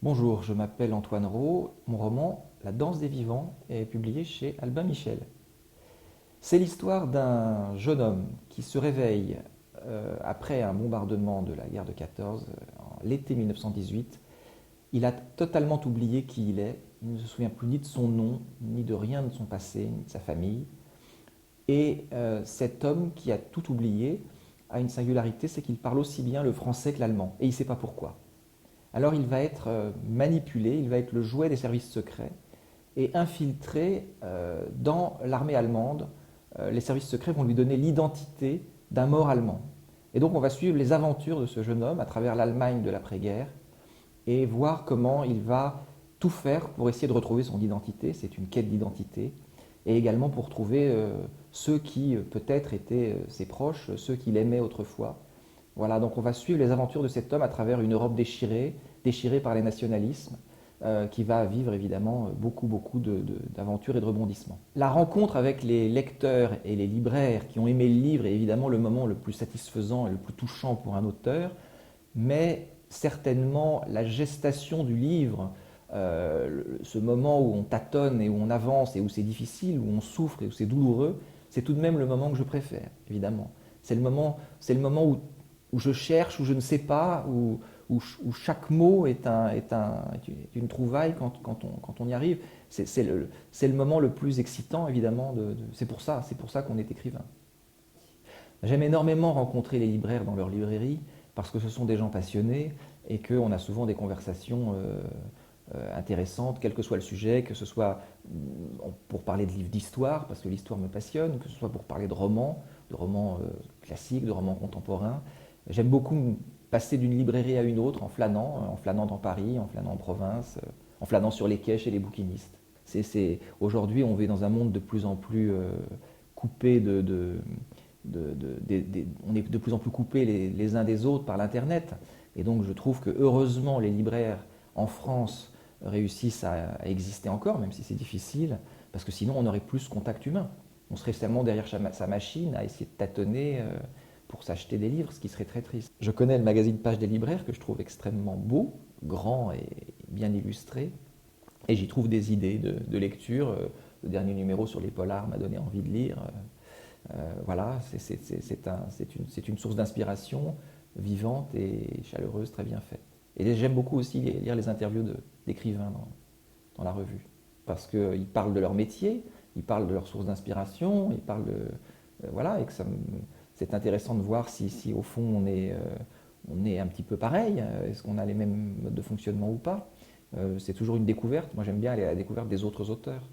Bonjour, je m'appelle Antoine Rau. Mon roman La danse des vivants est publié chez Albin Michel. C'est l'histoire d'un jeune homme qui se réveille après un bombardement de la guerre de 14, en l'été 1918. Il a totalement oublié qui il est. Il ne se souvient plus ni de son nom, ni de rien de son passé, ni de sa famille. Et cet homme qui a tout oublié a une singularité, c'est qu'il parle aussi bien le français que l'allemand. Et il ne sait pas pourquoi. Alors il va être manipulé, il va être le jouet des services secrets et infiltré dans l'armée allemande. Les services secrets vont lui donner l'identité d'un mort allemand. Et donc on va suivre les aventures de ce jeune homme à travers l'Allemagne de l'après-guerre et voir comment il va tout faire pour essayer de retrouver son identité. C'est une quête d'identité. Et également pour trouver ceux qui peut-être étaient ses proches, ceux qu'il aimait autrefois. Voilà, donc on va suivre les aventures de cet homme à travers une Europe déchirée, déchirée par les nationalismes, qui va vivre évidemment beaucoup d'aventures et de rebondissements. La rencontre avec les lecteurs et les libraires qui ont aimé le livre est évidemment le moment le plus satisfaisant et le plus touchant pour un auteur, mais certainement la gestation du livre, ce moment où on tâtonne et où on avance et où c'est difficile, où on souffre et où c'est douloureux, c'est tout de même le moment que je préfère, évidemment. C'est le moment où je cherche, où je ne sais pas, où chaque mot est une trouvaille quand on y arrive. C'est le moment le plus excitant, évidemment. C'est pour ça qu'on est écrivain. J'aime énormément rencontrer les libraires dans leur librairie parce que ce sont des gens passionnés et qu'on a souvent des conversations intéressantes, quel que soit le sujet, que ce soit pour parler de livres d'histoire, parce que l'histoire me passionne, que ce soit pour parler de romans classiques, de romans contemporains. J'aime beaucoup passer d'une librairie à une autre en flânant dans Paris, en flânant en province, en flânant sur les quais chez les bouquinistes. Aujourd'hui, on vit dans un monde de plus en plus coupé on est de plus en plus coupés les uns des autres par l'Internet. Et donc je trouve que heureusement les libraires en France réussissent à exister encore, même si c'est difficile, parce que sinon on n'aurait plus ce contact humain. On serait seulement derrière sa machine à essayer de tâtonner pour s'acheter des livres, ce qui serait très triste. Je connais le magazine Page des libraires que je trouve extrêmement beau, grand et bien illustré, et j'y trouve des idées de lecture. Le dernier numéro sur les polars m'a donné envie de lire. Voilà, c'est une source d'inspiration vivante et chaleureuse, très bien faite. Et j'aime beaucoup aussi lire les interviews d'écrivains dans la revue, parce qu'ils parlent de leur métier, ils parlent de leur source d'inspiration, ils parlent de... voilà, et que c'est intéressant de voir si au fond on est un petit peu pareil, est-ce qu'on a les mêmes modes de fonctionnement ou pas. C'est toujours une découverte, moi j'aime bien aller à la découverte des autres auteurs.